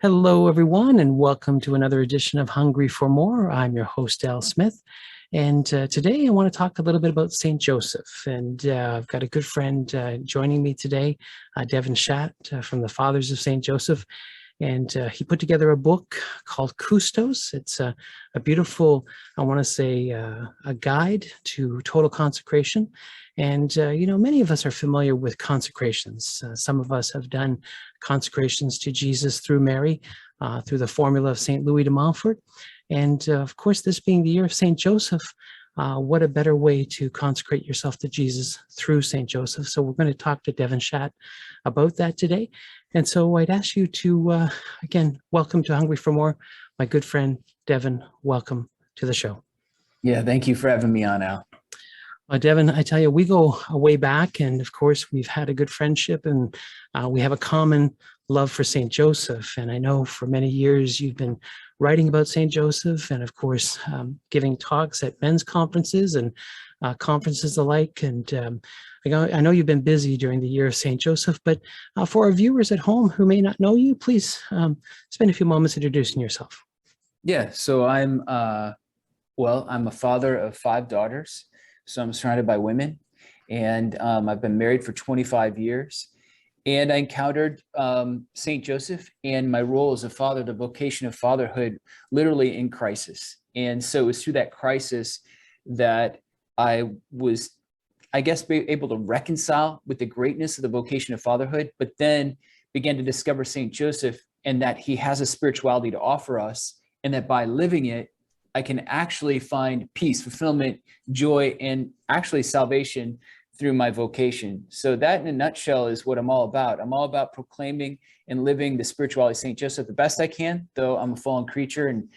Hello, everyone, and welcome to another edition of Hungry for More. I'm your host, Al Smith, and today I want to talk a little bit about St. Joseph. And I've got a good friend joining me today, Devin Schadt from the Fathers of St. Joseph. And he put together a book called Custos. It's a beautiful, I want to say, a guide to total consecration. And, many of us are familiar with consecrations. Some of us have done consecrations to Jesus through Mary, through the formula of St. Louis de Montfort. And of course, this being the year of St. Joseph, what a better way to consecrate yourself to Jesus through St. Joseph. So we're going to talk to Devin Schadt about that today. And so I'd ask you to, again, welcome to Hungry for More. My good friend, Devin, welcome to the show. Yeah, thank you for having me on, Al. Devin, I tell you, we go way back, and of course, we've had a good friendship, and we have a common love for St. Joseph. And I know for many years you've been writing about St. Joseph, and of course, giving talks at men's conferences and conferences alike. And I know you've been busy during the year of St. Joseph, but for our viewers at home who may not know you, please spend a few moments introducing yourself. Yeah, so I'm a father of 5 daughters. So I'm surrounded by women, and I've been married for 25 years. And I encountered St. Joseph and my role as a father, the vocation of fatherhood, literally in crisis. And so it was through that crisis that I was, I guess, able to reconcile with the greatness of the vocation of fatherhood, but then began to discover St. Joseph and that he has a spirituality to offer us, and that by living it, I can actually find peace, fulfillment, joy, and actually salvation through my vocation. So that in a nutshell is what I'm all about. I'm all about proclaiming and living the spirituality of St. Joseph the best I can, though I'm a fallen creature and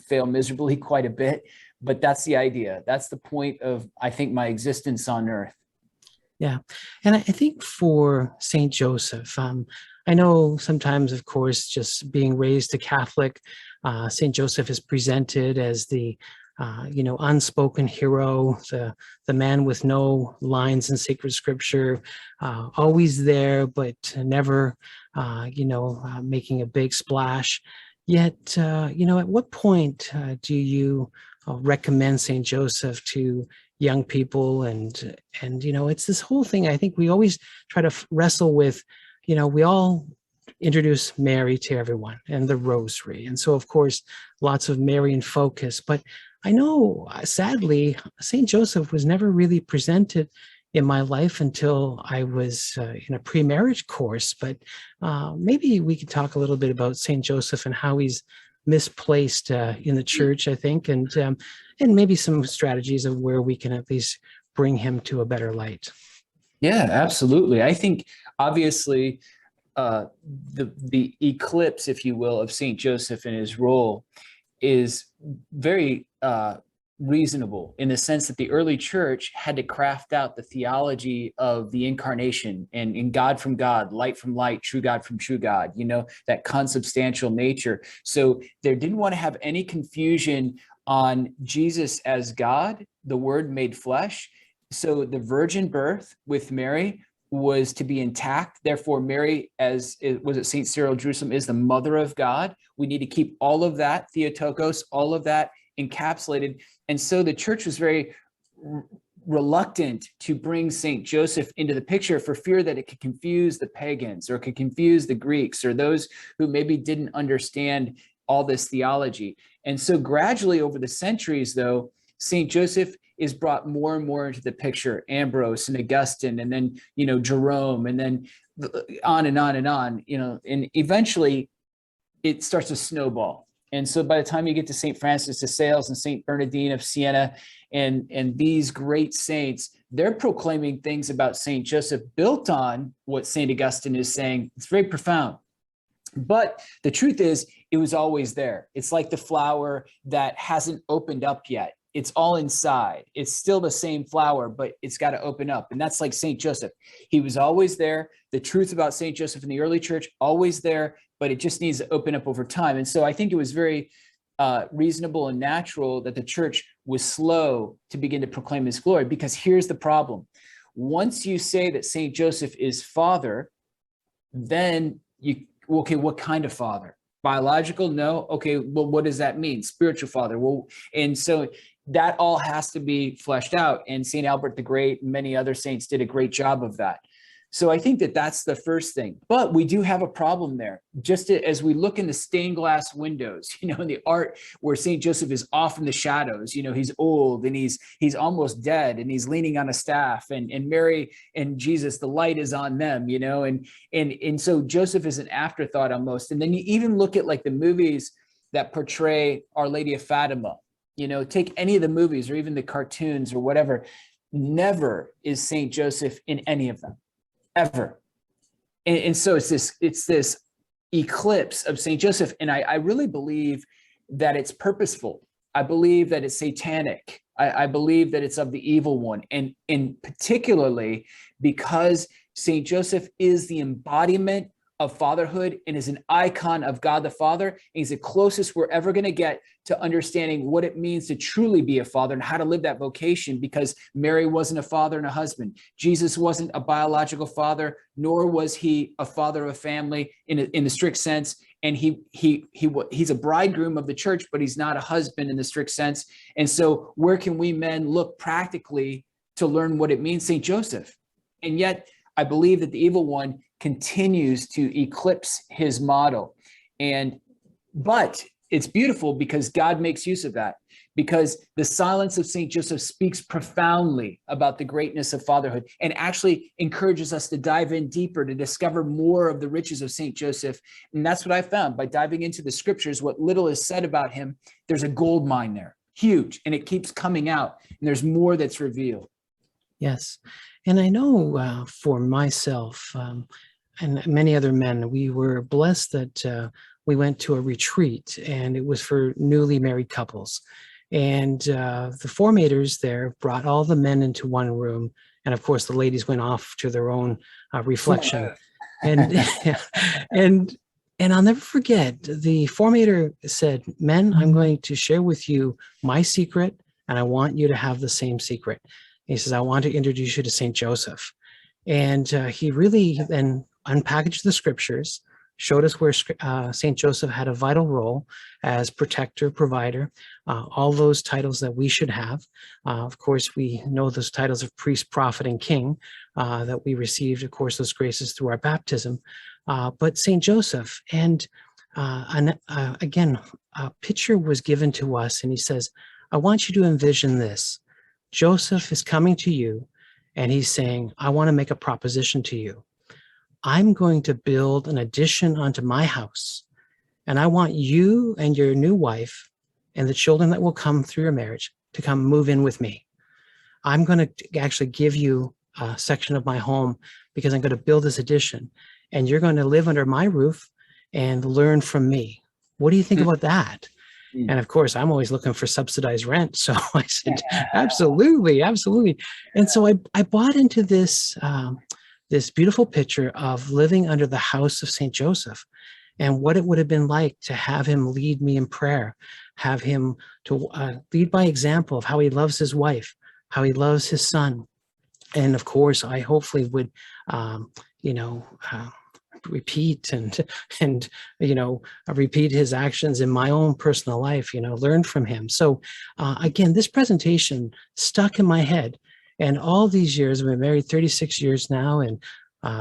fail miserably quite a bit. But that's the idea. That's the point of, I think, my existence on earth. Yeah. And I think for St. Joseph, I know sometimes, of course, just being raised a Catholic, St. Joseph is presented as the, unspoken hero, the man with no lines in sacred scripture, always there, but never, making a big splash. Yet, at what point do you recommend St. Joseph to young people? And it's this whole thing. I think we always try to wrestle with, we all introduce Mary to everyone and the rosary. And so, of course, lots of Marian focus. But I know, sadly, St. Joseph was never really presented in my life until I was in a pre-marriage course. But maybe we could talk a little bit about St. Joseph and how he's misplaced in the church, I think, and maybe some strategies of where we can at least bring him to a better light. Yeah, absolutely. I think obviously the eclipse, if you will, of St. Joseph and his role is very reasonable in the sense that the early church had to craft out the theology of the incarnation and in God from God, light from light, true God from true God, that consubstantial nature. So they didn't want to have any confusion on Jesus as God, the Word made flesh. So the virgin birth with Mary was to be intact. Therefore, Mary, as it was at St. Cyril, Jerusalem, is the mother of God. We need to keep all of that, Theotokos, all of that encapsulated. And so the church was very reluctant to bring St. Joseph into the picture for fear that it could confuse the pagans or could confuse the Greeks or those who maybe didn't understand all this theology. And so gradually over the centuries, though, St. Joseph is brought more and more into the picture. Ambrose and Augustine, and then, Jerome, and then on and on and on, and eventually it starts to snowball. And so by the time you get to St. Francis de Sales and St. Bernardine of Siena and these great saints, they're proclaiming things about St. Joseph built on what St. Augustine is saying. It's very profound. But the truth is, it was always there. It's like the flower that hasn't opened up yet. It's all inside. It's still the same flower, but it's got to open up. And that's like St. Joseph. He was always there. The truth about St. Joseph in the early church, always there, but it just needs to open up over time. And so I think it was very reasonable and natural that the church was slow to begin to proclaim his glory, because here's the problem. Once you say that St. Joseph is father, then okay, what kind of father? Biological? No. Okay. Well, what does that mean? Spiritual father. Well, and so that all has to be fleshed out. And St. Albert the Great and many other saints did a great job of that. So I think that that's the first thing. But we do have a problem there. Just as we look in the stained glass windows, in the art where St. Joseph is off in the shadows, he's old and he's almost dead and he's leaning on a staff, and Mary and Jesus, the light is on them, and so Joseph is an afterthought almost. And then you even look at like the movies that portray Our Lady of Fatima, take any of the movies or even the cartoons or whatever, never is St. Joseph in any of them. Ever. And so it's this eclipse of St. Joseph. And I really believe that it's purposeful. I believe that it's satanic. I believe that it's of the evil one. And particularly because St. Joseph is the embodiment of fatherhood and is an icon of God the Father. And he's the closest we're ever going to get to understanding what it means to truly be a father and how to live that vocation, because Mary wasn't a father and a husband. Jesus wasn't a biological father, nor was he a father of a family in the strict sense. And he's a bridegroom of the church, but he's not a husband in the strict sense. And so where can we men look practically to learn what it means? St. Joseph. And yet I believe that the evil one continues to eclipse his model. But it's beautiful because God makes use of that, because the silence of St. Joseph speaks profoundly about the greatness of fatherhood and actually encourages us to dive in deeper, to discover more of the riches of St. Joseph. And that's what I found by diving into the scriptures. What little is said about him, there's a gold mine there, huge, and it keeps coming out, and there's more that's revealed. Yes. And I know for myself, and many other men, we were blessed that we went to a retreat, and it was for newly married couples. And the formators there brought all the men into one room. And of course, the ladies went off to their own reflection. And, and I'll never forget, the formator said, "Men, I'm going to share with you my secret, and I want you to have the same secret." He says, "I want to introduce you to St. Joseph." And he really then unpackaged the scriptures, showed us where St. Joseph had a vital role as protector, provider, all those titles that we should have. Of course, we know those titles of priest, prophet, and king that we received, of course, those graces through our baptism. But St. Joseph, and again, a picture was given to us, and he says, "I want you to envision this. Joseph is coming to you, and he's saying, I want to make a proposition to you. I'm going to build an addition onto my house, and I want you and your new wife and the children that will come through your marriage to come move in with me. I'm going to actually give you a section of my home because I'm going to build this addition, and you're going to live under my roof and learn from me. What do you think about that?" And of course, I'm always looking for subsidized rent. So I said, absolutely, absolutely. And so I bought into this, this beautiful picture of living under the house of St. Joseph, and what it would have been like to have him lead me in prayer, have him to lead by example of how he loves his wife, how he loves his son. And of course, I hopefully would, repeat and repeat his actions in my own personal life, learn from him. So again, this presentation stuck in my head, and all these years, I've been married 36 years now, and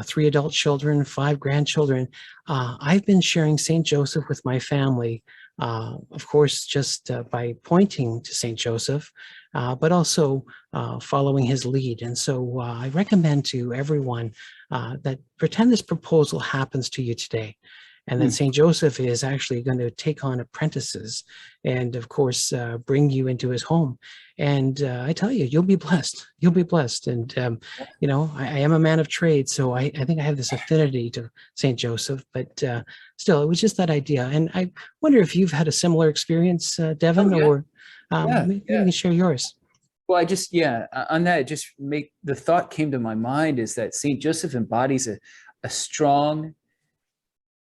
3 adult children, 5 grandchildren. I've been sharing St. Joseph with my family, of course, just by pointing to St. Joseph, but also following his lead. And so I recommend to everyone that pretend this proposal happens to you today, and that St. Joseph is actually going to take on apprentices and, of course, bring you into his home. And I tell you, you'll be blessed. You'll be blessed. And, I am a man of trade, so I think I have this affinity to St. Joseph, but still, it was just that idea. And I wonder if you've had a similar experience, Devin, or maybe you can share yours. Well, on that, the thought came to my mind is that St. Joseph embodies a strong,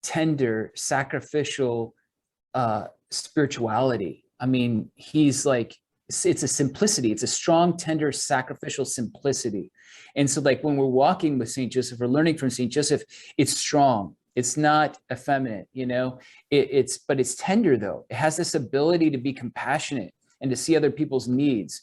tender, sacrificial spirituality. I mean, he's like, it's a simplicity. It's a strong, tender, sacrificial simplicity. And so like when we're walking with St. Joseph or learning from St. Joseph, it's strong. It's not effeminate, you know, but it's tender though. It has this ability to be compassionate and to see other people's needs.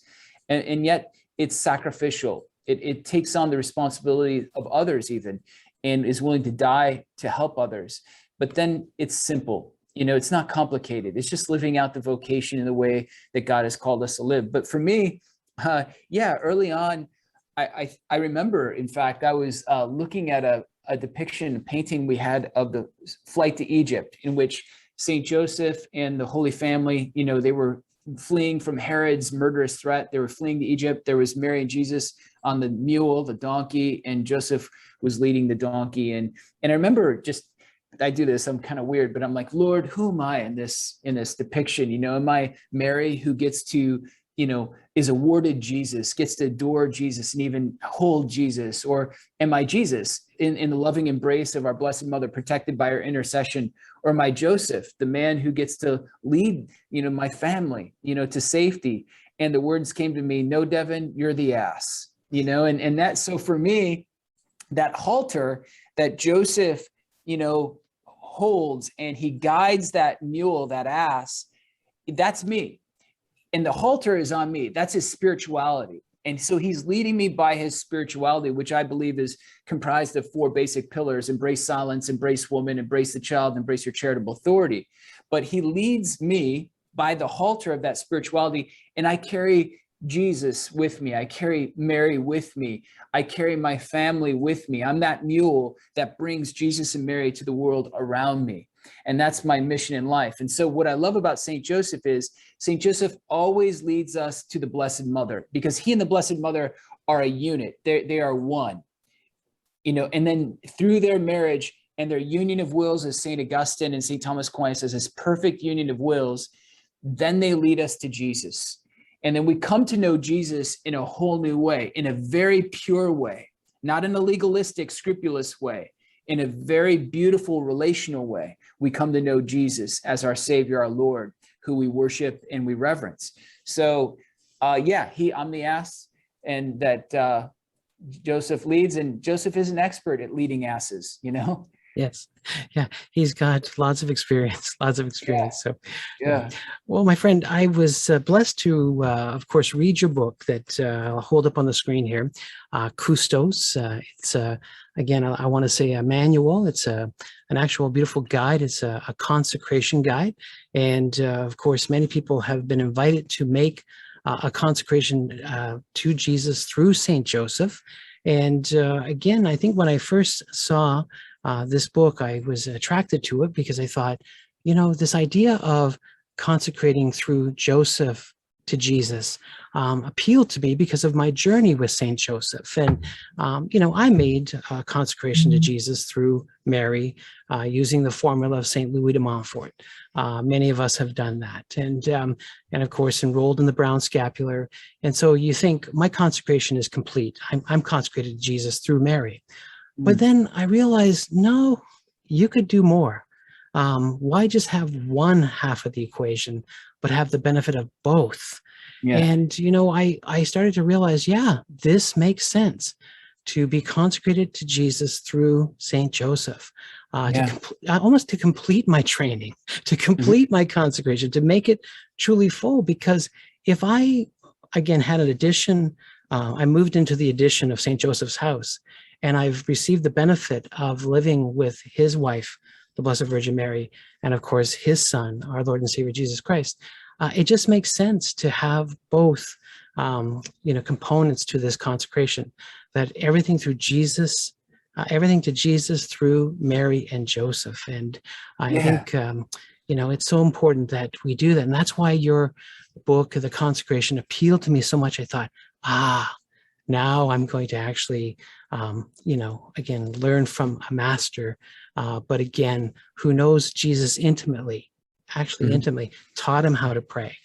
And yet it's sacrificial. It takes on the responsibility of others even, and is willing to die to help others. But then it's simple, you know, it's not complicated. It's just living out the vocation in the way that God has called us to live. But for me, early on, I remember, in fact, I was looking at a depiction, a painting we had of the flight to Egypt, in which Saint Joseph and the Holy Family, you know, they were fleeing from Herod's murderous threat. They were fleeing to Egypt. There was Mary and Jesus on the mule, the donkey, and Joseph was leading the donkey. And I remember I do this, I'm kind of weird, but I'm like, Lord, who am I in this depiction? You know, am I Mary, who gets to, you know, is awarded Jesus, gets to adore Jesus and even hold Jesus? Or am I Jesus in the loving embrace of our Blessed Mother, protected by her intercession? Or am I Joseph, the man who gets to lead, you know, my family, you know, to safety? And the words came to me, no, Devin, you're the ass, you know, and that, so for me, that halter that Joseph, you know, holds, and he guides that mule, that ass, that's me. And the halter is on me. That's his spirituality. And so he's leading me by his spirituality, which I believe is comprised of 4 basic pillars: embrace silence, embrace woman, embrace the child, embrace your charitable authority. But he leads me by the halter of that spirituality. And I carry Jesus with me. I carry Mary with me. I carry my family with me. I'm that mule that brings Jesus and Mary to the world around me. And that's my mission in life. And so what I love about St. Joseph is St. Joseph always leads us to the Blessed Mother, because he and the Blessed Mother are a unit. They are one, you know, and then through their marriage and their union of wills, as St. Augustine and St. Thomas Aquinas says, this perfect union of wills, then they lead us to Jesus. And then we come to know Jesus in a whole new way, in a very pure way, not in a legalistic, scrupulous way, in a very beautiful relational way. We come to know Jesus as our Savior, our Lord, who we worship and we reverence. So I'm the ass, and that Joseph leads, and Joseph is an expert at leading asses, you know? Yes. Yeah. He's got lots of experience, lots of experience. Yeah. So, yeah. Well, my friend, I was blessed to, of course, read your book that I'll hold up on the screen here, Custos. It's, again, I want to say a manual. It's an actual beautiful guide. It's a consecration guide. And, of course, many people have been invited to make a consecration to Jesus through St. Joseph. And again, I think when I first saw this book, I was attracted to it because I thought, you know, this idea of consecrating through Joseph to Jesus appealed to me because of my journey with Saint Joseph. And, you know, I made consecration to Jesus through Mary using the formula of St. Louis de Montfort. Many of us have done that. And of course, enrolled in the Brown Scapular. And so you think my consecration is complete. I'm consecrated to Jesus through Mary. But then I realized, no, you could do more. Why just have one half of the equation, but have the benefit of both? Yeah. And, you know, I started to realize, yeah, this makes sense, to be consecrated to Jesus through St. Joseph, almost to complete my training, to complete my consecration, to make it truly full. Because if I, again, had an addition, I moved into the addition of St. Joseph's house, and I've received the benefit of living with his wife, the Blessed Virgin Mary, and of course, his son, our Lord and Savior, Jesus Christ. It just makes sense to have both, you know, components to this consecration, that everything through Jesus, everything to Jesus through Mary and Joseph. And I think, you know, it's so important that we do that. And that's why your book, The Consecration, appealed to me so much. I thought, now I'm going to actually, you know, again, learn from a master, but again, who knows Jesus intimately, actually intimately, taught him how to pray,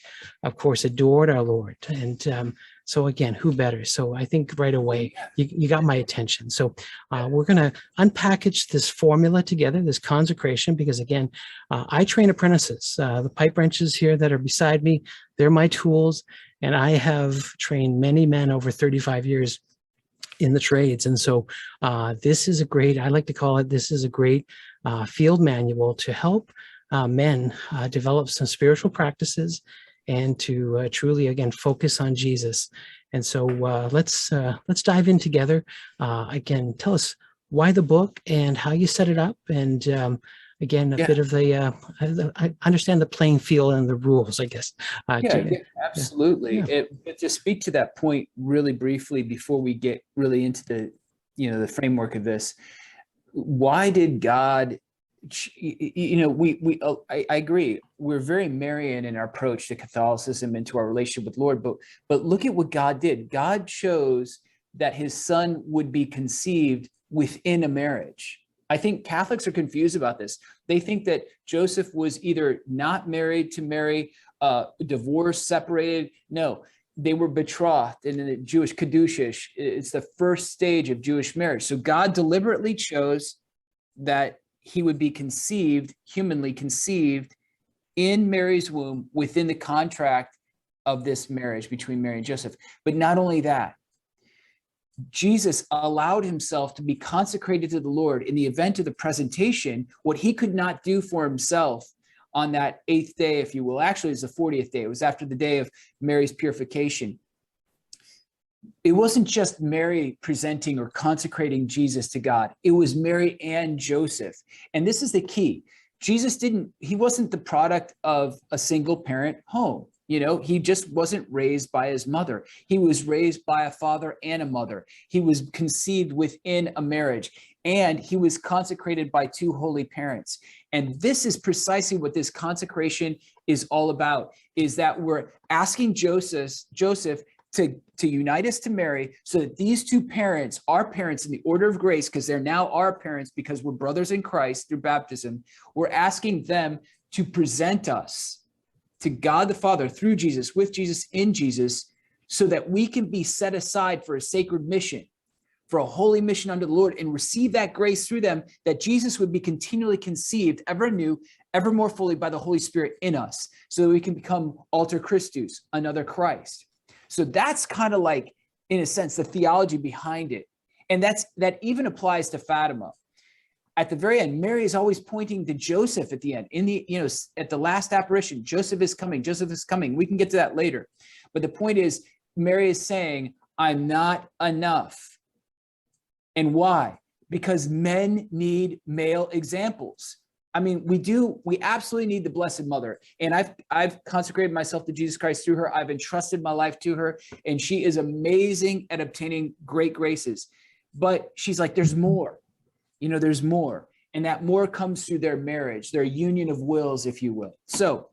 of course, adored our Lord. And so again, who better? So I think right away, you got my attention. So we're going to unpackage this formula together, this consecration, because again, I train apprentices. The pipe wrenches here that are beside me, they're my tools. And I have trained many men over 35 years in the trades. And so this is a great, I like to call it, this is a great field manual to help men develop some spiritual practices and to truly, again, focus on Jesus. And so let's dive in together. Again, tell us why the book and how you set it up, and again, a bit of the I understand the playing field and the rules, I guess. Absolutely. Yeah. But to speak to that point really briefly before we get really into the framework of this, why did God? I agree. We're very Marian in our approach to Catholicism and to our relationship with Lord, but look at what God did. God chose that his son would be conceived within a marriage. I think Catholics are confused about this. They think that Joseph was either not married to Mary, divorced, separated. No, they were betrothed in the Jewish kedushish. It's the first stage of Jewish marriage. So God deliberately chose that he would be conceived, humanly conceived, in Mary's womb within the contract of this marriage between Mary and Joseph. But not only that, Jesus allowed himself to be consecrated to the Lord in the event of the presentation, what he could not do for himself on that 8th day, if you will. Actually, it's the 40th day. It was after the day of Mary's purification. It wasn't just Mary presenting or consecrating Jesus to God. It was Mary and Joseph. And this is the key. He wasn't the product of a single parent home. He just wasn't raised by his mother. He was raised by a father and a mother. He was conceived within a marriage, and he was consecrated by two holy parents. And this is precisely what this consecration is all about, is that we're asking Joseph to unite us to Mary so that these two parents, our parents in the order of grace, because they're now our parents because we're brothers in Christ through baptism, we're asking them to present us to God the Father through Jesus, with Jesus, in Jesus, so that we can be set aside for a sacred mission, for a holy mission under the Lord, and receive that grace through them, that Jesus would be continually conceived ever anew, ever more fully by the Holy Spirit in us, so that we can become alter Christus, another Christ. So that's kind of like, in a sense, the theology behind it. And that even applies to Fatima. At the very end, Mary is always pointing to Joseph at the end. At the last apparition, Joseph is coming, Joseph is coming. We can get to that later. But the point is, Mary is saying, I'm not enough. And why? Because men need male examples. I mean, we absolutely need the Blessed Mother. And I've consecrated myself to Jesus Christ through her. I've entrusted my life to her, and she is amazing at obtaining great graces. But she's like, there's more, there's more. And that more comes through their marriage, their union of wills, if you will. So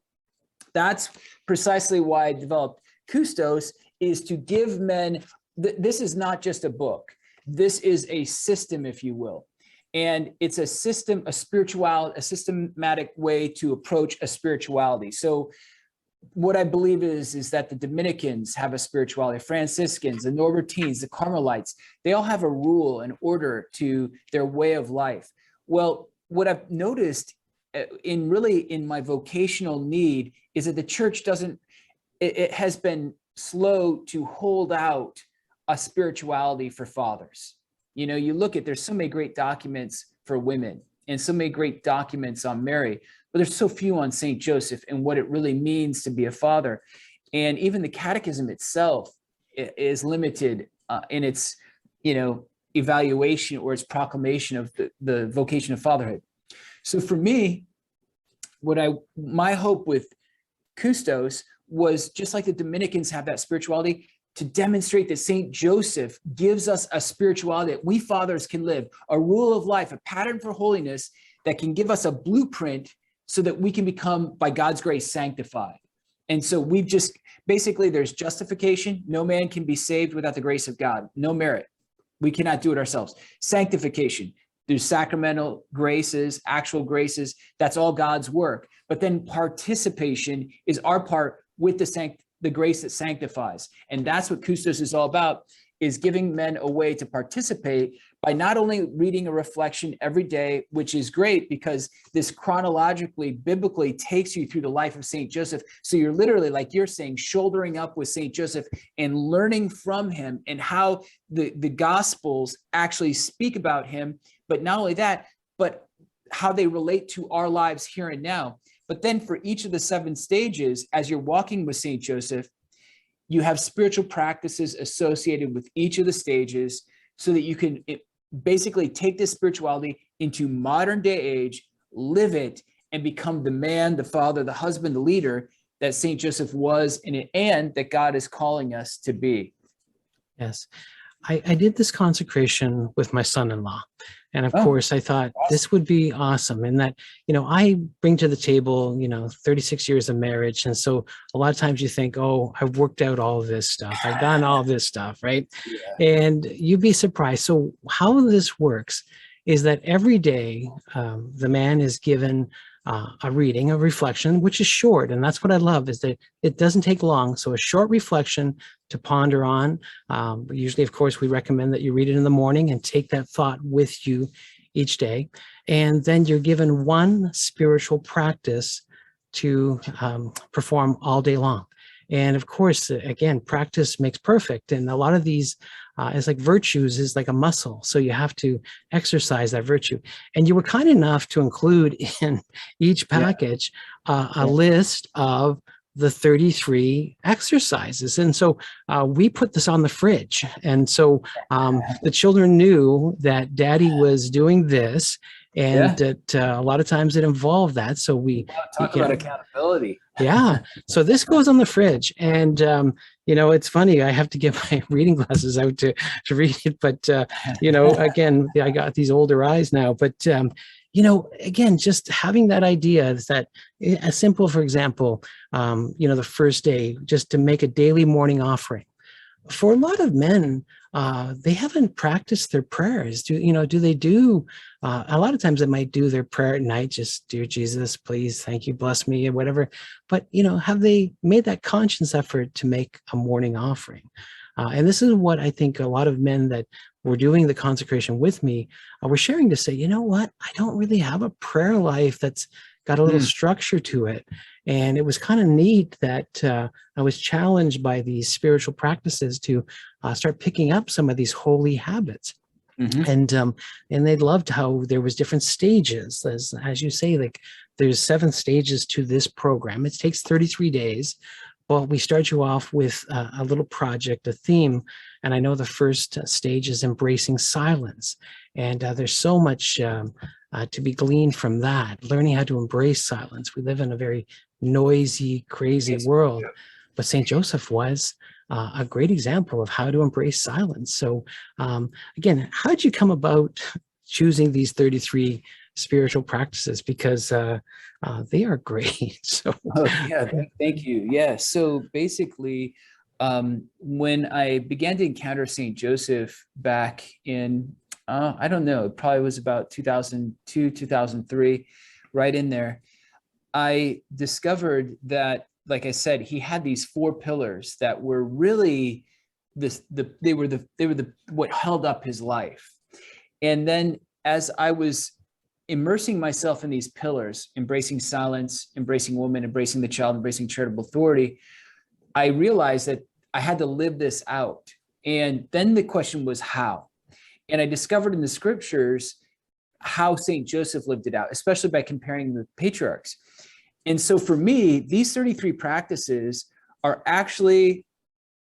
that's precisely why I developed Custos, is to give men, this is not just a book. This is a system, if you will. And it's a systematic way to approach a spirituality. So what I believe is that the Dominicans have a spirituality, Franciscans, the Norbertines, the Carmelites, they all have a rule and order to their way of life. Well, what I've noticed in my vocational need is that the church it has been slow to hold out a spirituality for fathers. You look at, there's so many great documents for women and so many great documents on Mary, but there's so few on St. Joseph and what it really means to be a father. And even the catechism itself is limited in its, evaluation or its proclamation of the vocation of fatherhood. So for me, my hope with Custos was, just like the Dominicans have that spirituality, to demonstrate that St. Joseph gives us a spirituality that we fathers can live, a rule of life, a pattern for holiness that can give us a blueprint so that we can become, by God's grace, sanctified. And so there's justification. No man can be saved without the grace of God. No merit. We cannot do it ourselves. Sanctification. There's sacramental graces, actual graces. That's all God's work. But then participation is our part with the grace that sanctifies. And that's what Custos is all about, is giving men a way to participate by not only reading a reflection every day, which is great because this chronologically, biblically takes you through the life of St. Joseph. So you're literally, like you're saying, shouldering up with St. Joseph and learning from him and how the Gospels actually speak about him. But not only that, but how they relate to our lives here and now. But then for each of the 7 stages, as you're walking with St. Joseph, you have spiritual practices associated with each of the stages so that you can basically take this spirituality into modern day age, live it, and become the man, the father, the husband, the leader that St. Joseph was and that God is calling us to be. Yes. I did this consecration with my son-in-law. And of course, I thought this would be awesome. And that, I bring to the table, 36 years of marriage. And so a lot of times you think, oh, I've worked out all of this stuff. I've done all this stuff, right? Yeah. And you'd be surprised. So how this works is that every day the man is given a reading, a reflection, which is short. And that's what I love, is that it doesn't take long. So a short reflection to ponder on. Usually, of course, we recommend that you read it in the morning and take that thought with you each day. And then you're given one spiritual practice to perform all day long. And of course, again, practice makes perfect. And a lot of these, it's like virtues is like a muscle. So you have to exercise that virtue. And you were kind enough to include in each package a list of the 33 exercises. And so we put this on the fridge. And so the children knew that Daddy was doing this, and that a lot of times it involved that. So we talk about accountability. Yeah. So this goes on the fridge. And, it's funny, I have to get my reading glasses out to read it. But, again, I got these older eyes now. But, again, just having that idea is that as simple, for example, the first day, just to make a daily morning offering. For a lot of men, they haven't practiced their prayers. Do they do, a lot of times they might do their prayer at night, just, dear Jesus, please, thank you, bless me, or whatever. But, have they made that conscious effort to make a morning offering? And this is what I think a lot of men that were doing the consecration with me were sharing, to say, you know what, I don't really have a prayer life that's got a little structure to it. And it was kind of neat that I was challenged by these spiritual practices to start picking up some of these holy habits. And they loved how there was different stages, as you say, like there's 7 stages to this program. It takes 33 days. Well, we start you off with a little project, a theme. And I know the first stage is embracing silence. And there's so much to be gleaned from that, learning how to embrace silence. We live in a very noisy, crazy world, but St. Joseph was a great example of how to embrace silence. So again, how did you come about choosing these 33 spiritual practices? Because they are great. So thank you. Yeah. So basically, when I began to encounter St. Joseph back in, I don't know, it probably was about 2002, 2003, right in there, I discovered that, like I said, he had these 4 pillars that were really they were what held up his life. And then as I was immersing myself in these pillars, embracing silence, embracing woman, embracing the child, embracing charitable authority, I realized that I had to live this out. And then the question was how? And I discovered in the scriptures how St. Joseph lived it out, especially by comparing the patriarchs. And so for me, these 33 practices are actually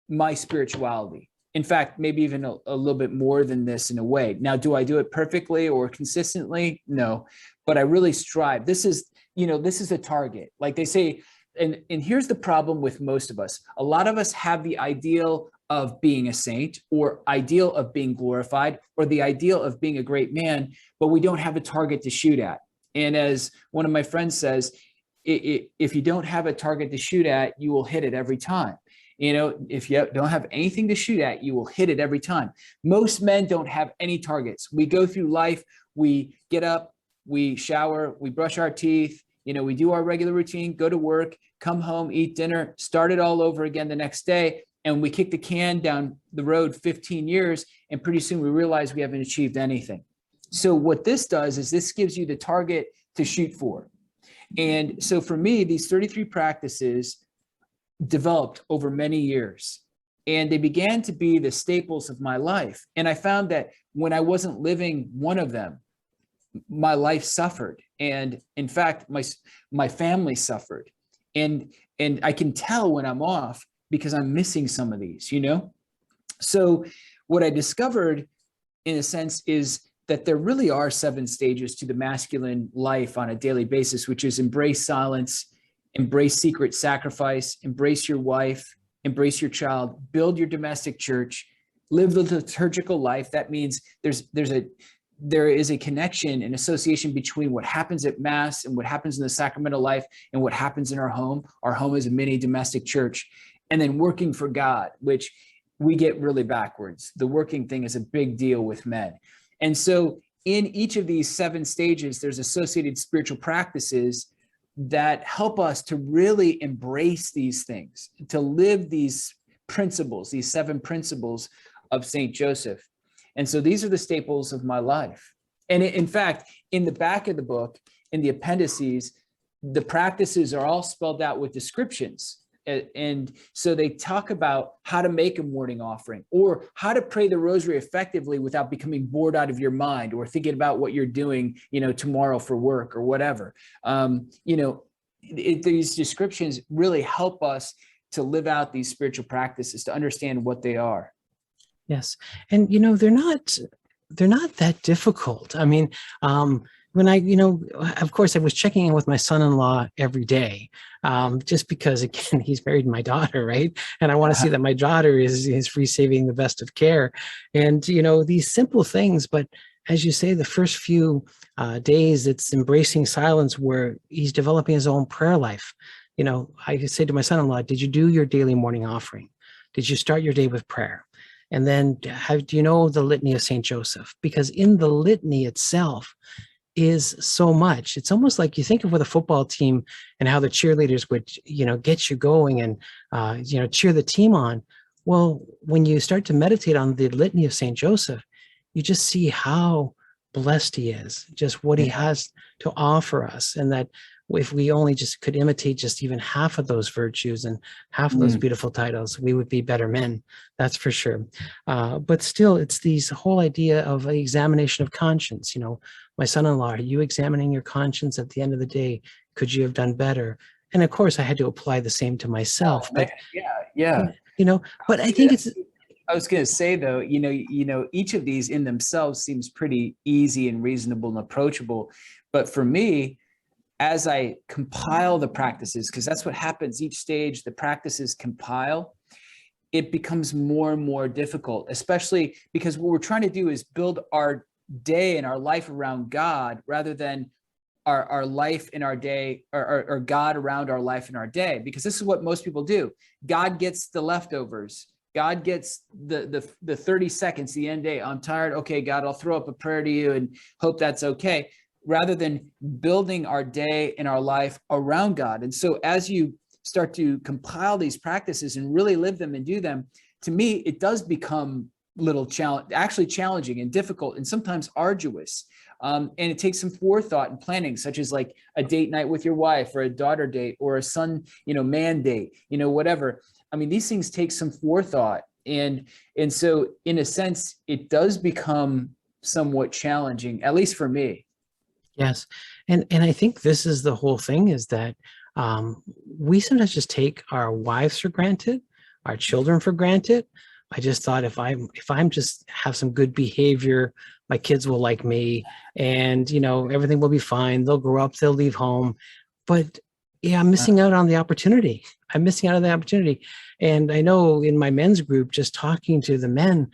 my spirituality. In fact, maybe even a little bit more than this in a way. Now, do I do it perfectly or consistently? No, but I really strive. This is a target. Like they say, and here's the problem with most of us. A lot of us have the ideal of being a saint, or ideal of being glorified, or the ideal of being a great man, but we don't have a target to shoot at. And as one of my friends says, if you don't have a target to shoot at, you will hit it every time. If you don't have anything to shoot at, you will hit it every time. Most men don't have any targets. We go through life, we get up, we shower, we brush our teeth, we do our regular routine, go to work, come home, eat dinner, start it all over again the next day. And we kick the can down the road 15 years, and pretty soon we realize we haven't achieved anything. So what this does is this gives you the target to shoot for. And so for me, these 33 practices developed over many years, and they began to be the staples of my life. And I found that when I wasn't living one of them, my life suffered. And in fact, my family suffered. And I can tell when I'm off because I'm missing some of these, you know? So what I discovered in a sense is that there really are 7 stages to the masculine life on a daily basis, which is embrace silence, embrace secret sacrifice, embrace your wife, embrace your child, build your domestic church, live the liturgical life. That means there is a connection and association between what happens at Mass and what happens in the sacramental life and what happens in our home. Our home is a mini domestic church. And then working for God, which we get really backwards. The working thing is a big deal with men. And so in each of these 7 stages, there's associated spiritual practices that help us to really embrace these things, to live these principles, these 7 principles of Saint Joseph. And so these are the staples of my life. And in fact, in the back of the book, in the appendices, the practices are all spelled out with descriptions. And so they talk about how to make a morning offering, or how to pray the rosary effectively without becoming bored out of your mind or thinking about what you're doing, you know, tomorrow for work or whatever. These descriptions really help us to live out these spiritual practices, to understand what they are. Yes. And, you know, they're not that difficult. I mean, when of course, I was checking in with my son-in-law every day, just because, again, he's married my daughter, right? And I want to see that my daughter is receiving the best of care. And, you know, these simple things, but as you say, the first few days, it's embracing silence where he's developing his own prayer life. You know, I say to my son-in-law, did you do your daily morning offering? Did you start your day with prayer? And then do you know the litany of Saint Joseph? Because in the litany itself is so much. It's almost like you think of with a football team and how the cheerleaders would, you know, get you going and, cheer the team on. Well, when you start to meditate on the litany of Saint Joseph, you just see how blessed he is, just what he has to offer us. And that if we only just could imitate just even half of those virtues and half of those beautiful titles, we would be better men. That's for sure. But still, it's these whole idea of an examination of conscience. You know, my son-in-law, are you examining your conscience at the end of the day? Could you have done better? And of course, I had to apply the same to myself. But yeah. You know, but I think I was going to say though, each of these in themselves seems pretty easy and reasonable and approachable. But for me, as I compile the practices, because that's what happens each stage, the practices compile, it becomes more and more difficult, especially because what we're trying to do is build our day and our life around God rather than our life in our day or God around our life in our day, because this is what most people do. God gets the leftovers. God gets the 30 seconds, the end day. I'm tired. Okay, God, I'll throw up a prayer to you and hope that's okay, rather than building our day and our life around God. And so as you start to compile these practices and really live them and do them, to me, it does become actually challenging and difficult and sometimes arduous. And it takes some forethought and planning, such as like a date night with your wife or a daughter date or a son, man date, whatever. I mean, these things take some forethought. And so in a sense, it does become somewhat challenging, at least for me. Yes. And I think this is the whole thing, is that we sometimes just take our wives for granted, our children for granted. I just thought if I'm just have some good behavior, my kids will like me, and everything will be fine. They'll grow up, they'll leave home. But yeah, I'm missing out on the opportunity. I'm missing out on the opportunity. And I know in my men's group, just talking to the men,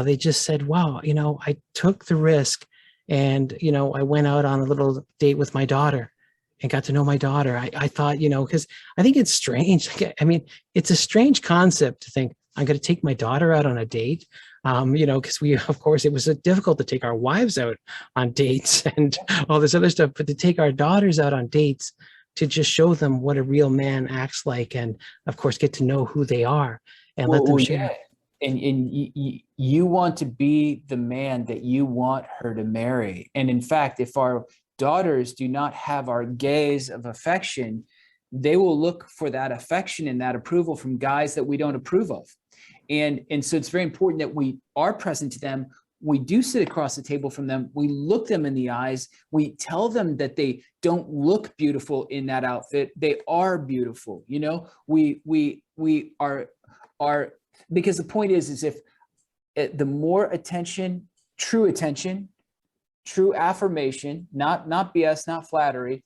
they just said, wow, I took the risk. And, I went out on a little date with my daughter and got to know my daughter. I thought, because I think it's strange. I mean, it's a strange concept to think I'm going to take my daughter out on a date. Because of course, it was difficult to take our wives out on dates and all this other stuff, but to take our daughters out on dates to just show them what a real man acts like, and of course, get to know who they are and let them share. Yeah. And you want to be the man that you want her to marry. And in fact, if our daughters do not have our gaze of affection, they will look for that affection and that approval from guys that we don't approve of. And so it's very important that we are present to them we do sit across the table from them. We look them in the eyes. We tell them that they don't look beautiful in that outfit. They are beautiful. You know, we are, because the point is if the more attention, true affirmation, not BS, not flattery,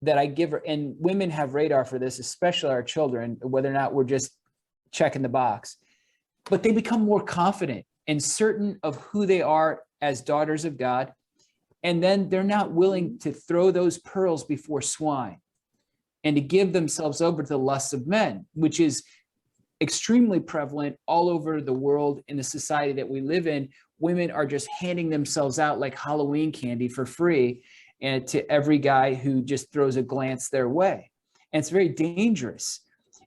that I give her, and women have radar for this, especially our children, whether or not we're just checking the box, but they become more confident and certain of who they are as daughters of God. And then they're not willing to throw those pearls before swine and to give themselves over to the lusts of men, which is extremely prevalent all over the world in the society that we live in. Women are just handing themselves out like Halloween candy for free, and to every guy who just throws a glance their way. And it's very dangerous.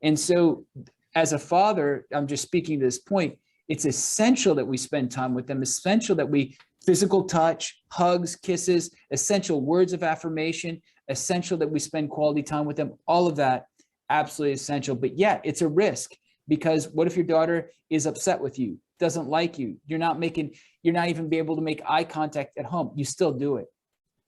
And so as a father, I'm just speaking to this point, it's essential that we spend time with them, essential that we physical touch, hugs, kisses, essential words of affirmation, essential that we spend quality time with them, all of that, absolutely essential. But yeah, it's a risk, because what if your daughter is upset with you, doesn't like you, you're not even be able to make eye contact at home, you still do it.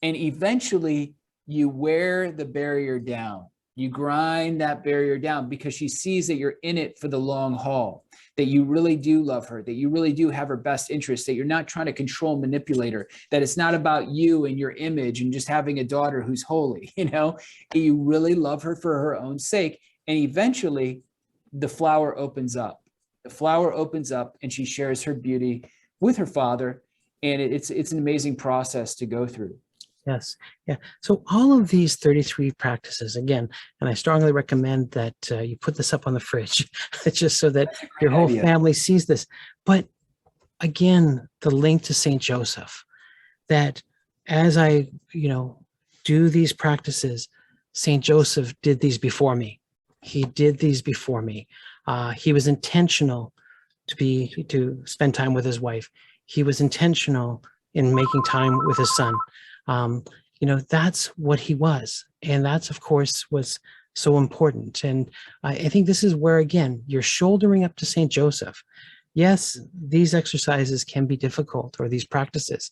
And eventually you wear the barrier down. You grind that barrier down because she sees that you're in it for the long haul, that you really do love her, that you really do have her best interest, that you're not trying to control, manipulate her, that it's not about you and your image and just having a daughter who's holy, you know, you really love her for her own sake. And eventually the flower opens up. The flower opens up and she shares her beauty with her father. And it's an amazing process to go through. Yes. Yeah. So all of these 33 practices, again, and I strongly recommend that you put this up on the fridge, just so that your whole family sees this. But again, the link to St. Joseph, that as I, do these practices, St. Joseph did these before me. He did these before me. He was intentional to spend time with his wife. He was intentional in making time with his son. That's what he was. And that's, of course, was so important. And I think this is where, again, you're shouldering up to St. Joseph. Yes, these exercises can be difficult, or these practices,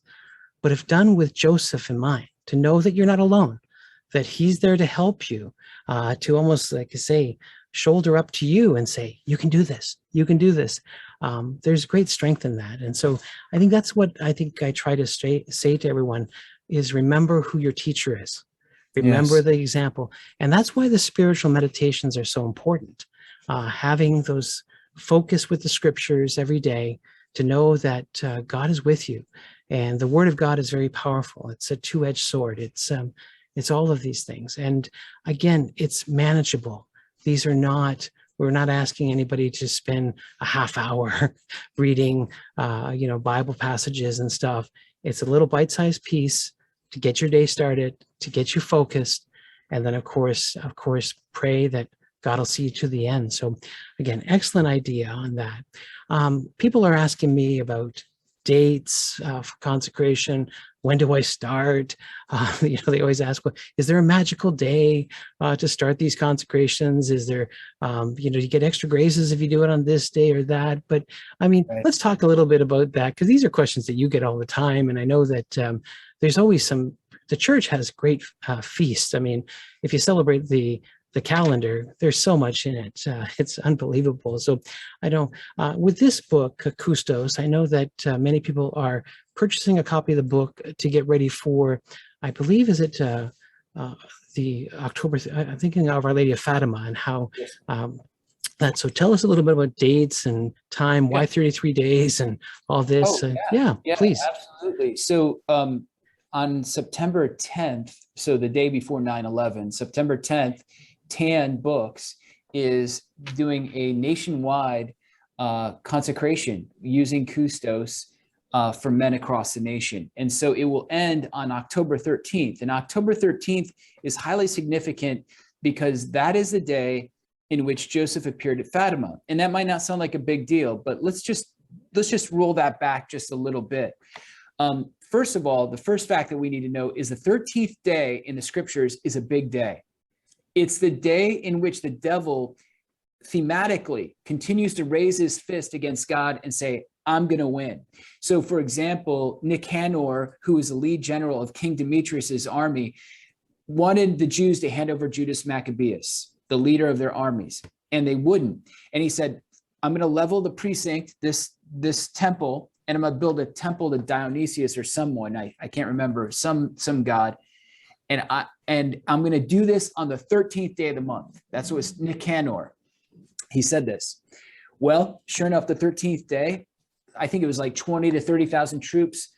but if done with Joseph in mind, to know that you're not alone, that he's there to help you, to almost, like I say, shoulder up to you and say, you can do this, you can do this. There's great strength in that. And so I think that's what I try to say to everyone is, remember who your teacher is. Remember the example. And that's why the spiritual meditations are so important. Having those focus with the scriptures every day, to know that God is with you. And the word of God is very powerful. It's a two-edged sword. It's all of these things. And again, it's manageable. We're not asking anybody to spend a half hour reading, Bible passages and stuff. It's a little bite-sized piece to get your day started, to get you focused. And then of course, pray that God will see you to the end. So again, excellent idea on that. People are asking me about dates for consecration. When do I start? They always ask, well, is there a magical day to start these consecrations? Is there, you get extra graces if you do it on this day or that? But I mean, let's talk a little bit about that, because these are questions that you get all the time. And I know that there's always the church has great feasts. I mean, if you celebrate the calendar, there's so much in it. It's unbelievable. So I know with this book, Custos, I know that many people are purchasing a copy of the book to get ready for, I believe, is it the October, I'm thinking of Our Lady of Fatima and how that. So tell us a little bit about dates and time, why 33 days and all this. Yeah, please. Absolutely. So on September 10th, so the day before 9/11, September 10th, TAN Books is doing a nationwide consecration using Custos for men across the nation. And so it will end on October 13th. And October 13th is highly significant because that is the day in which Joseph appeared at Fatima. And that might not sound like a big deal, but let's just roll that back just a little bit. First of all, the first fact that we need to know is the 13th day in the scriptures is a big day. It's the day in which the devil thematically continues to raise his fist against God and say, I'm going to win. So, for example, Nicanor, who is the lead general of King Demetrius's army, wanted the Jews to hand over Judas Maccabeus, the leader of their armies, and they wouldn't. And he said, I'm going to level the precinct, this temple, and I'm going to build a temple to Dionysius or someone, I can't remember, some god. And I'm going to do this on the 13th day of the month. That's what was Nicanor. He said this. Well, sure enough, the 13th day, I think it was like 20 to 30,000 troops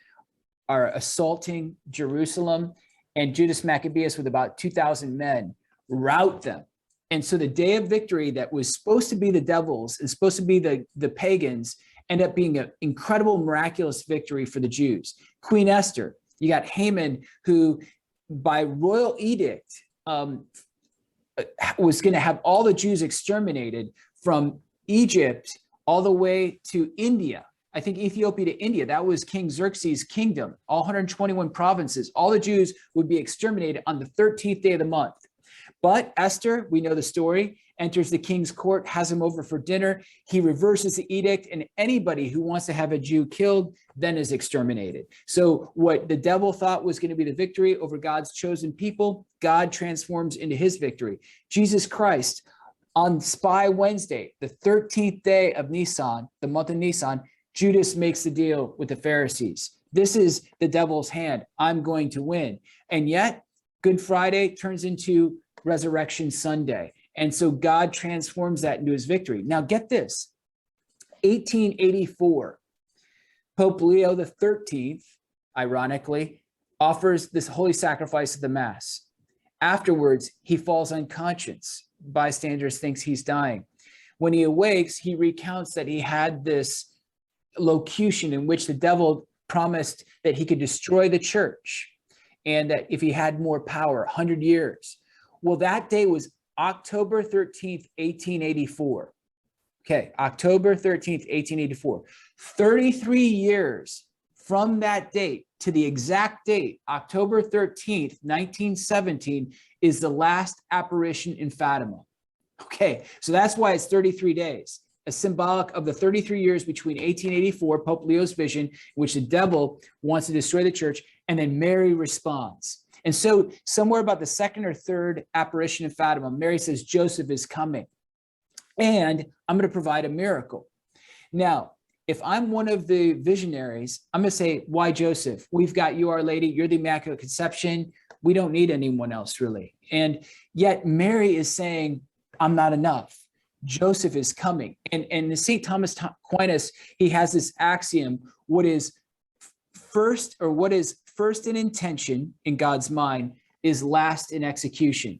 are assaulting Jerusalem, and Judas Maccabeus with about 2,000 men rout them. And so the day of victory that was supposed to be the devils and supposed to be the pagans end up being an incredible, miraculous victory for the Jews. Queen Esther, you got Haman, who by royal edict was going to have all the Jews exterminated from Egypt all the way to India. I think Ethiopia to India. That was King Xerxes' kingdom, all 121 provinces. All the Jews would be exterminated on the 13th day of the month. But Esther, we know the story, enters the king's court, has him over for dinner. He reverses the edict, and anybody who wants to have a Jew killed then is exterminated. So what the devil thought was going to be the victory over God's chosen people, God transforms into his victory. Jesus Christ, on Spy Wednesday, the 13th day of Nisan, the month of Nisan, Judas makes the deal with the Pharisees. This is the devil's hand. I'm going to win. And yet, Good Friday turns into Resurrection Sunday. And so God transforms that into his victory. Now get this, 1884, Pope Leo XIII, ironically, offers this holy sacrifice of the Mass. Afterwards, he falls unconscious. Bystanders thinks he's dying. When he awakes, he recounts that he had this locution in which the devil promised that he could destroy the church and that if he had more power, 100 years. Well, that day was October 13th, 1884. Okay, October 13th, 1884. 33 years from that date to the exact date, October 13th, 1917, is the last apparition in Fatima. Okay, so that's why it's 33 days, a symbolic of the 33 years between 1884, Pope Leo's vision, in which the devil wants to destroy the church, and then Mary responds. And so somewhere about the second or third apparition in Fatima, Mary says, Joseph is coming, and I'm going to provide a miracle. Now, if I'm one of the visionaries, I'm going to say, why Joseph? We've got you, Our Lady. You're the Immaculate Conception. We don't need anyone else, really. And yet Mary is saying, I'm not enough. Joseph is coming. And St. Thomas Aquinas, he has this axiom, what is first in intention in God's mind is last in execution.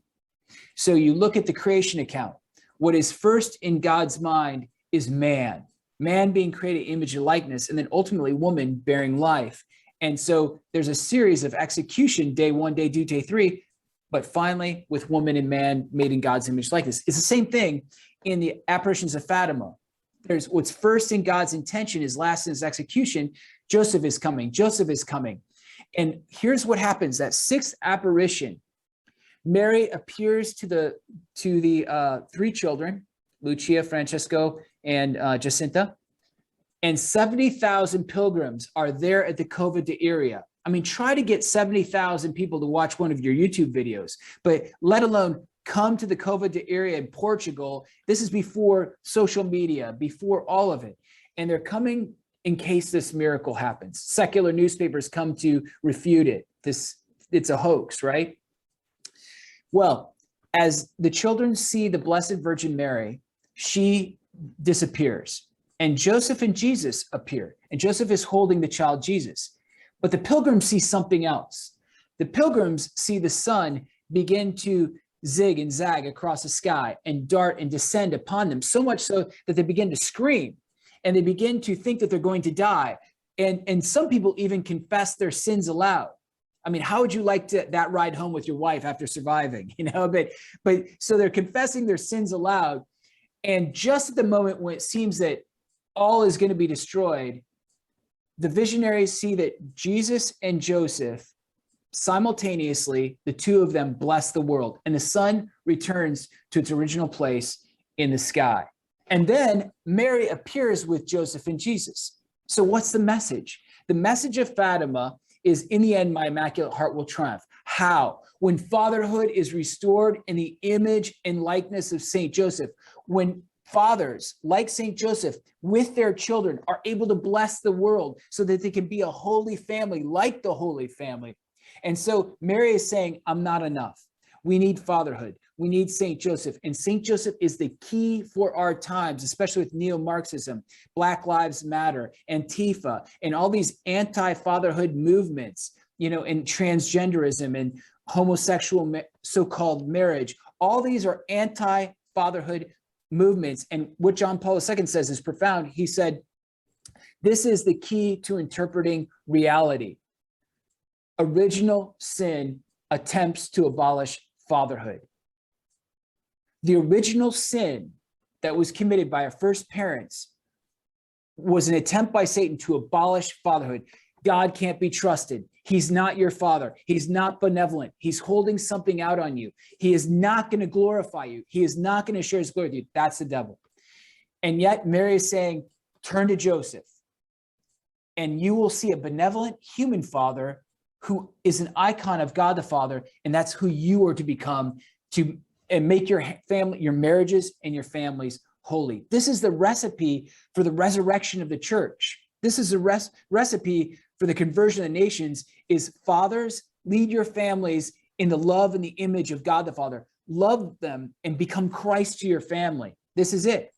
So you look at the creation account. What is first in God's mind is man being created image and likeness, and then ultimately woman bearing life. And so there's a series of execution, day 1, day 2, day 3, but finally with woman and man made in God's image likeness. It's the same thing in the apparitions of Fatima. There's what's first in God's intention is last in his execution. Joseph is coming. Joseph is coming. And here's what happens. That sixth apparition, Mary appears to the three children, Lucia, Francesco, and Jacinta, and 70,000 pilgrims are there at the Cova de Iria. I mean, try to get 70,000 people to watch one of your YouTube videos, but let alone come to the Cova de Iria in Portugal. This is before social media, before all of it. And they're coming in case this miracle happens. Secular newspapers come to refute it. It's a hoax, right? Well, as the children see the Blessed Virgin Mary, she disappears. And Joseph and Jesus appear. And Joseph is holding the child Jesus. But the pilgrims see something else. The pilgrims see the sun begin to zig and zag across the sky and dart and descend upon them, so much so that they begin to scream and they begin to think that they're going to die. And some people even confess their sins aloud. I mean, how would you like that ride home with your wife after surviving? But so they're confessing their sins aloud. And just at the moment when it seems that all is going to be destroyed, the visionaries see that Jesus and Joseph simultaneously, the two of them bless the world, and the sun returns to its original place in the sky. And then Mary appears with Joseph and Jesus. So what's the message? The message of Fatima is, in the end, my Immaculate Heart will triumph. How? When fatherhood is restored in the image and likeness of Saint Joseph, when fathers like Saint Joseph with their children are able to bless the world so that they can be a holy family like the Holy Family. And so Mary is saying, I'm not enough. We need fatherhood. We need Saint Joseph. And Saint Joseph is the key for our times, especially with neo-Marxism, Black Lives Matter, Antifa, and all these anti-fatherhood movements, you know, and transgenderism and homosexual so-called marriage. All these are anti-fatherhood movements. And what John Paul II says is profound. He said, this is the key to interpreting reality. Original sin attempts to abolish fatherhood. The original sin that was committed by our first parents was an attempt by Satan to abolish fatherhood. God can't be trusted. He's not your father. He's not benevolent. He's holding something out on you. He is not going to glorify you. He is not going to share his glory with you. That's the devil. And yet Mary is saying, turn to Joseph, and you will see a benevolent human father who is an icon of God the Father, and that's who you are to become, to and make your family, your marriages and your families holy. This is the recipe for the resurrection of the church. This is the recipe for the conversion of the nations, is fathers, lead your families in the love and the image of God the Father. Love them and become Christ to your family. This is it.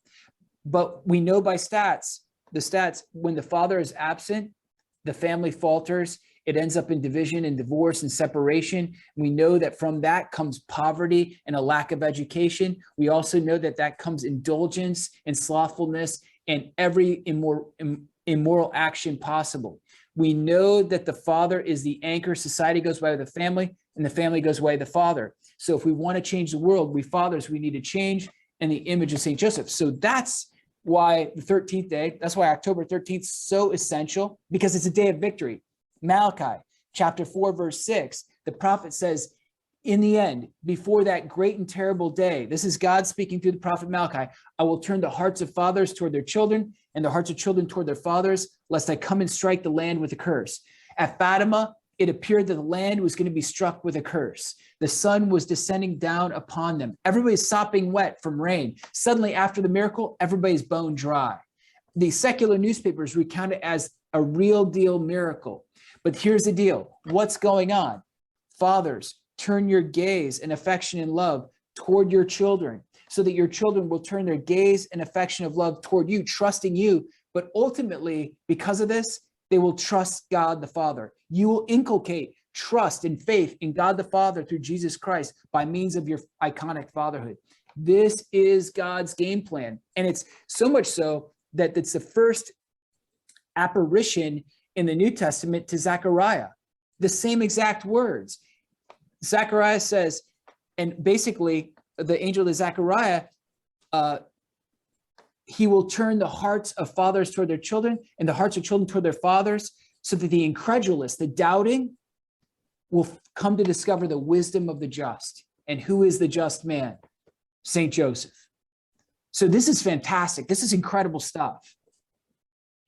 But we know by the stats, when the father is absent, the family falters. It ends up in division and divorce and separation. We know that from that comes poverty and a lack of education. We also know that that comes indulgence and slothfulness and every immoral action possible. We know that the father is the anchor. Society goes by the family, and the family goes by the father. So if we want to change the world, we fathers, we need to change in the image of St. Joseph. So that's why the 13th day, that's why October 13th is so essential, because it's a day of victory. Malachi chapter 4, verse 6, the prophet says, in the end, before that great and terrible day, this is God speaking through the prophet Malachi, I will turn the hearts of fathers toward their children and the hearts of children toward their fathers, lest I come and strike the land with a curse. At Fatima, it appeared that the land was going to be struck with a curse. The sun was descending down upon them. Everybody's sopping wet from rain. Suddenly, after the miracle, everybody's bone dry. The secular newspapers recount it as a real deal miracle. But here's the deal. What's going on? Fathers, turn your gaze and affection and love toward your children, so that your children will turn their gaze and affection of love toward you, trusting you. But ultimately, because of this, they will trust God the Father. You will inculcate trust and faith in God the Father through Jesus Christ by means of your iconic fatherhood. This is God's game plan. And it's so much so that it's the first apparition in the New Testament to Zechariah. The same exact words. Zechariah says, and basically the angel to Zechariah, he will turn the hearts of fathers toward their children and the hearts of children toward their fathers, so that the incredulous, the doubting, will come to discover the wisdom of the just. And who is the just man? Saint Joseph. So this is fantastic. This is incredible stuff.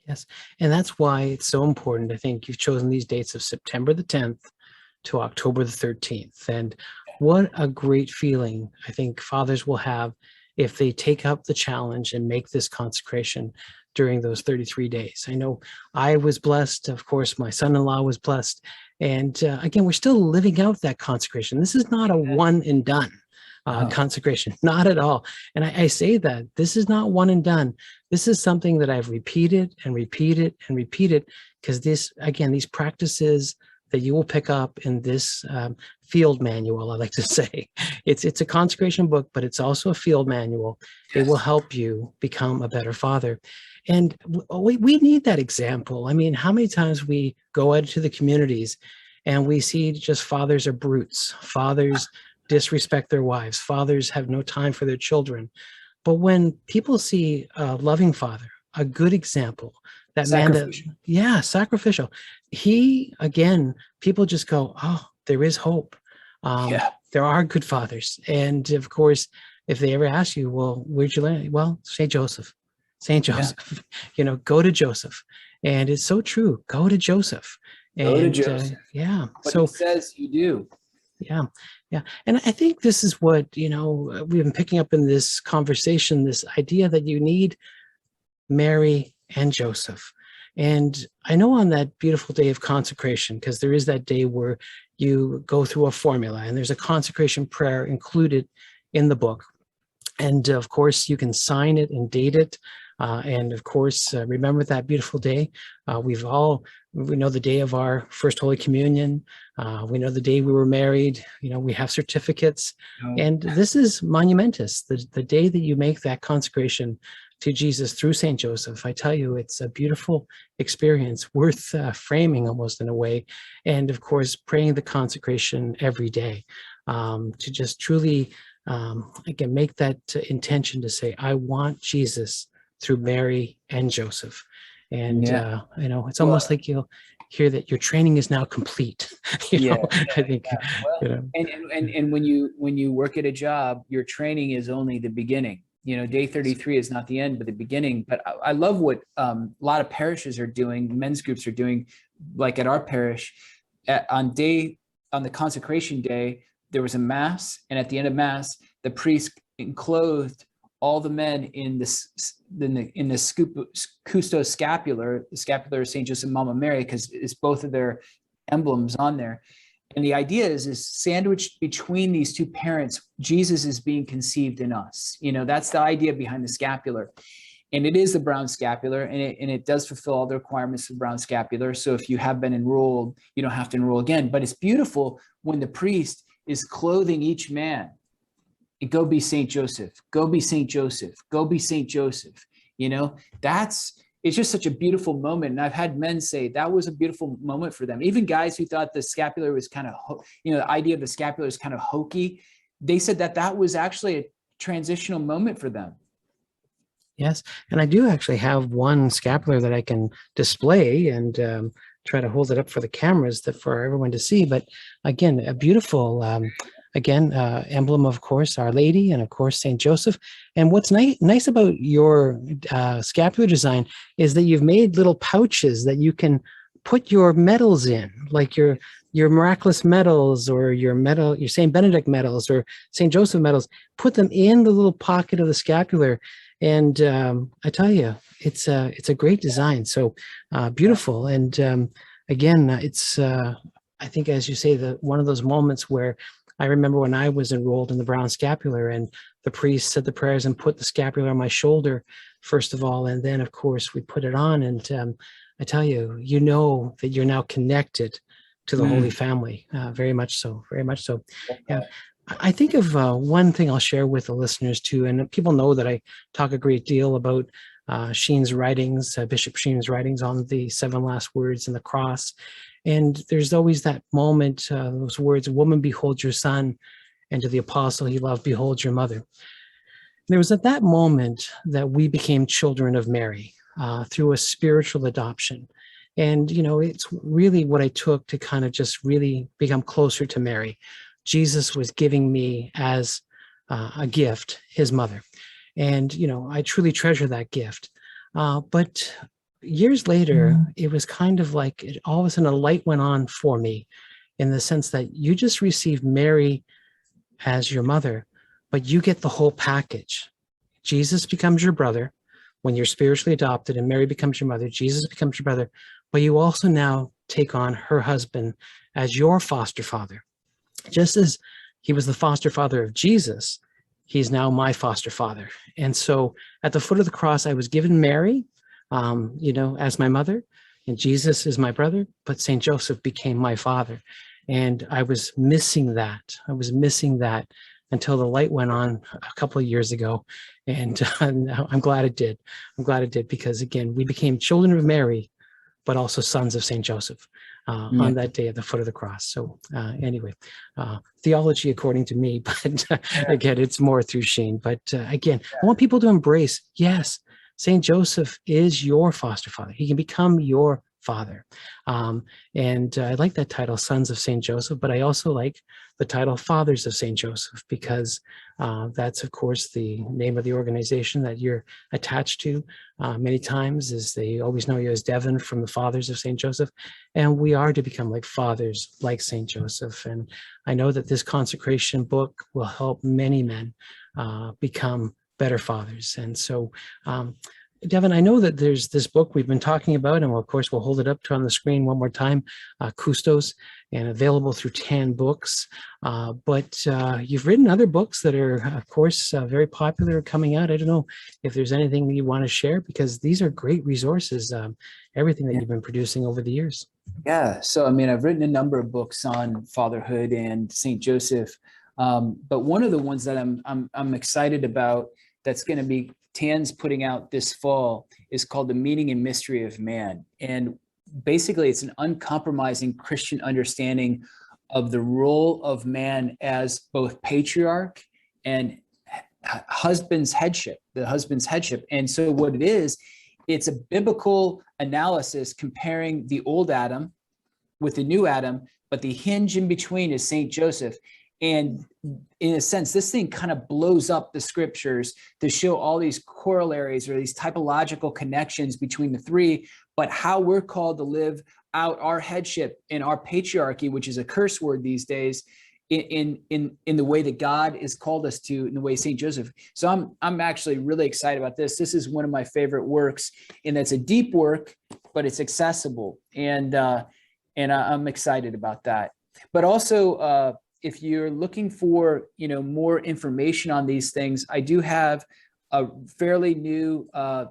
Yes, and that's why it's so important. I think you've chosen these dates of September the 10th to October the 13th. And what a great feeling I think fathers will have if they take up the challenge and make this consecration during those 33 days. I know I was blessed. Of course, my son-in-law was blessed. And again, we're still living out that consecration. This is not a one and done consecration, not at all. And I say that this is not one and done. This is something that I've repeated and repeated and repeated, because this, again, these practices that you will pick up in this field manual, I like to say. It's a consecration book, but it's also a field manual. Yes. It will help you become a better father. And we need that example. I mean, how many times we go out to the communities and we see just fathers are brutes, fathers disrespect their wives, fathers have no time for their children. But when people see a loving father, a good example, that sacrificial. Man, yeah, sacrificial. He, again, people just go, oh, there is hope. There are good fathers. And of course, if they ever ask you, well, where'd you learn? Well, St. Joseph, you know, go to Joseph. And it's so true. Go to Joseph. Go to And Joseph. yeah, What he says, you do. yeah, yeah. And I think this is what, we've been picking up in this conversation, this idea that you need Mary and Joseph. And I know on that beautiful day of consecration, because there is that day where you go through a formula and there's a consecration prayer included in the book. And of course, you can sign it and date it. And of course, remember that beautiful day. We know the day of our first Holy Communion. We know the day we were married. We have certificates. And this is monumentous, the day that you make that consecration to Jesus through St. Joseph. I tell you, it's a beautiful experience worth framing almost in a way. And of course, praying the consecration every day to just truly, again, make that intention to say, I want Jesus through Mary and Joseph. And, it's almost like you'll hear that your training is now complete. I think, Well, and when you work at a job, your training is only the beginning. Day 33 is not the end, but the beginning. But I love what a lot of parishes are doing, men's groups are doing, like at our parish, on the consecration day, there was a mass, and at the end of mass, the priest enclosed all the men in the Custos scapular, the scapular of St. Joseph and Mama Mary, because it's both of their emblems on there. And the idea is sandwiched between these two parents, Jesus is being conceived in us. That's the idea behind the scapular. And it is the brown scapular, and it does fulfill all the requirements of brown scapular. So if you have been enrolled, you don't have to enroll again. But it's beautiful when the priest is clothing each man. Go be St. Joseph, go be St. Joseph, go be St. Joseph. It's just such a beautiful moment. And I've had men say that was a beautiful moment for them. Even guys who thought the scapular was kind of, the idea of the scapular is kind of hokey. They said that was actually a transitional moment for them. Yes. And I do actually have one scapular that I can display and try to hold it up for the cameras for everyone to see. But again, a beautiful, emblem, of course, Our Lady, and of course, St. Joseph. And what's nice about your scapular design is that you've made little pouches that you can put your medals in, like your miraculous medals or your St. Benedict medals or St. Joseph medals. Put them in the little pocket of the scapular. And I tell you, it's a great design. So beautiful. And again, it's, I think, as you say, one of those moments where I remember when I was enrolled in the brown scapular and the priest said the prayers and put the scapular on my shoulder, first of all. And then, of course, we put it on. And I tell you, that you're now connected to the Holy Family. Very much so. Very much so. Yeah. I think of one thing I'll share with the listeners too, and people know that I talk a great deal about Sheen's writings, Bishop Sheen's writings on the 7 last words and the cross. And there's always that moment, those words, woman, behold your son, and to the apostle he loved, behold your mother. And it was at that moment that we became children of Mary through a spiritual adoption. And, it's really what I took to kind of just really become closer to Mary. Jesus was giving me as a gift, his mother. And, I truly treasure that gift. But years later, it was kind of like all of a sudden a light went on for me in the sense that you just received Mary as your mother, but you get the whole package. Jesus becomes your brother when you're spiritually adopted, and Mary becomes your mother. Jesus becomes your brother, but you also now take on her husband as your foster father. Just as he was the foster father of Jesus, he's now my foster father. And so at the foot of the cross, I was given Mary, as my mother, and Jesus is my brother, but St. Joseph became my father. And I was missing that. Until the light went on a couple of years ago. And I'm glad it did. Because again, we became children of Mary, but also sons of St. Joseph on that day at the foot of the cross. So anyway, theology according to me, but again, it's more through Sheen. But again, I want people to embrace, yes, St. Joseph is your foster father. He can become your father. And I like that title, Sons of St. Joseph, but I also like the title Fathers of St. Joseph, because that's, of course, the name of the organization that you're attached to. Many times is they always know you as Devin from the Fathers of St. Joseph, and we are to become like fathers like St. Joseph. And I know that this consecration book will help many men become better fathers. And so, Devin, I know that there's this book we've been talking about, and of course, we'll hold it up on the screen one more time, Custos, and available through TAN Books. But you've written other books that are, of course, very popular coming out. I don't know if there's anything you want to share, because these are great resources, everything that you've been producing over the years. Yeah. So, I mean, I've written a number of books on fatherhood and St. Joseph. But one of the ones that I'm excited about that's going to be TAN's putting out this fall is called The Meaning and Mystery of Man. And basically, it's an uncompromising Christian understanding of the role of man as both patriarch and husband's headship, the husband's headship. And so what it is, it's a biblical analysis comparing the old Adam with the new Adam, but the hinge in between is St. Joseph. And in a sense, this thing kind of blows up the scriptures to show all these corollaries or these typological connections between the three, but how we're called to live out our headship in our patriarchy, which is a curse word these days, in the way that God has called us to, in the way St. Joseph. So I'm actually really excited about this. This is one of my favorite works, and it's a deep work, but it's accessible. And I'm excited about that. But also, if you're looking for, more information on these things, I do have a fairly new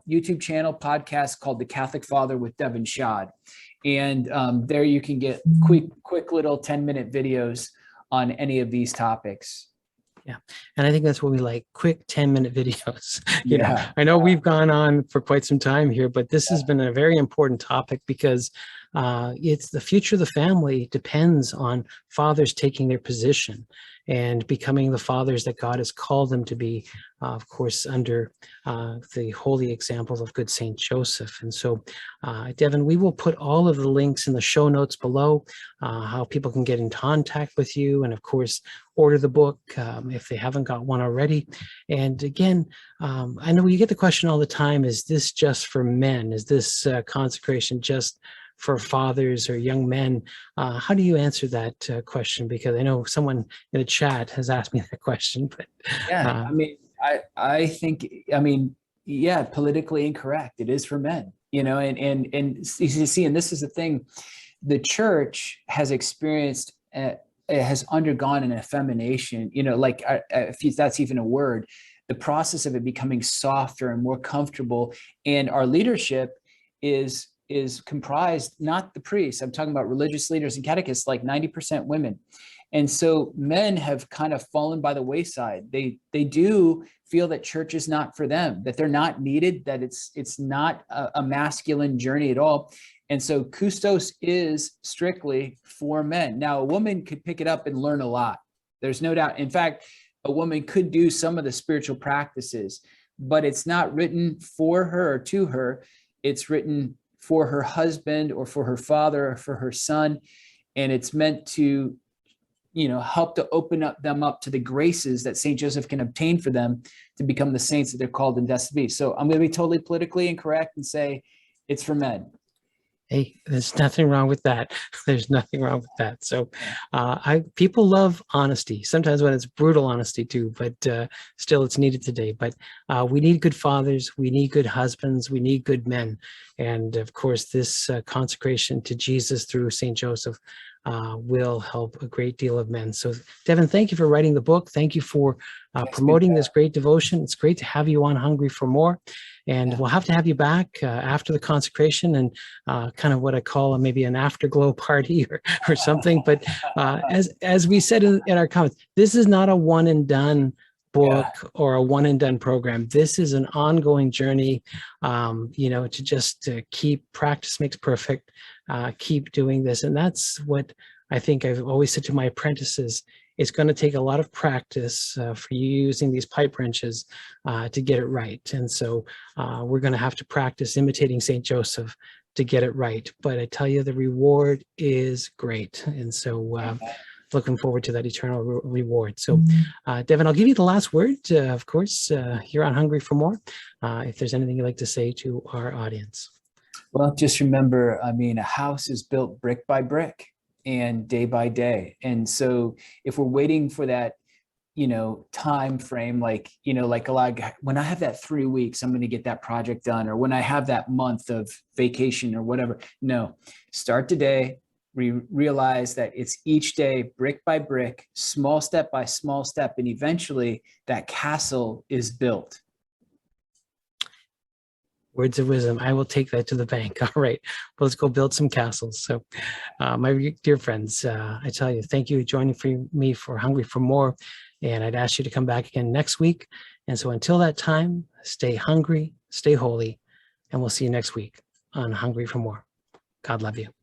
YouTube channel podcast called The Catholic Father with Devin Schadt. And there you can get quick little 10-minute videos on any of these topics. Yeah. And I think that's what we like, quick 10-minute videos. Yeah. I know we've gone on for quite some time here, but this has been a very important topic, because it's the future of the family depends on fathers taking their position and becoming the fathers that God has called them to be, of course, under the holy examples of good Saint Joseph. And so, Devin, we will put all of the links in the show notes below, how people can get in contact with you, and of course, order the book if they haven't got one already. And again, I know you get the question all the time, is this just for men? Is this consecration just for fathers or young men? How do you answer that question? Because I know someone in the chat has asked me that question. But yeah, I think, yeah, politically incorrect. It is for men, and you see, and this is the thing, the church has experienced, it has undergone an effemination, if that's even a word, the process of it becoming softer and more comfortable. And our leadership is comprised, not the priests, I'm talking about religious leaders and catechists, like 90% women. And so men have kind of fallen by the wayside. They do feel that church is not for them, that they're not needed, that it's not a masculine journey at all. And so Custos is strictly for men. Now, a woman could pick it up and learn a lot. There's no doubt. In fact, a woman could do some of the spiritual practices, but it's not written for her or to her. It's written for her husband or for her father or for her son. And it's meant to, help to open them up to the graces that St. Joseph can obtain for them to become the saints that they're called and destined to be. So I'm going to be totally politically incorrect and say it's for men. Hey, there's nothing wrong with that. There's nothing wrong with that. So people love honesty, sometimes when it's brutal honesty too, but still it's needed today. But we need good fathers, we need good husbands, we need good men. And of course, this consecration to Jesus through St. Joseph will help a great deal of men. So Devin, thank you for writing the book. Thank you for promoting this great devotion. It's great to have you on Hungry for More. And we'll have to have you back after the consecration and kind of what I call maybe an afterglow party or something. But as we said in our comments, this is not a one and done book or a one and done program. This is an ongoing journey, to just keep practice makes perfect, keep doing this. And that's what I think I've always said to my apprentices. It's going to take a lot of practice for you using these pipe wrenches to get it right. And so we're going to have to practice imitating St. Joseph to get it right. But I tell you, the reward is great. And so looking forward to that eternal reward. So Devin, I'll give you the last word. Of course, you're on Hungry for More. If there's anything you'd like to say to our audience. Well, just remember, I mean, a house is built brick by brick and day by day. And so if we're waiting for that, time frame, like a lot of, when I have that 3 weeks, I'm going to get that project done, or when I have that month of vacation or whatever. No, start today. Realize that it's each day, brick by brick, small step by small step, and eventually that castle is built. Words of wisdom. I will take that to the bank. All right, well, let's go build some castles. So my dear friends, I tell you, thank you for joining me for Hungry for More. And I'd ask you to come back again next week. And so until that time, stay hungry, stay holy, and we'll see you next week on Hungry for More. God love you.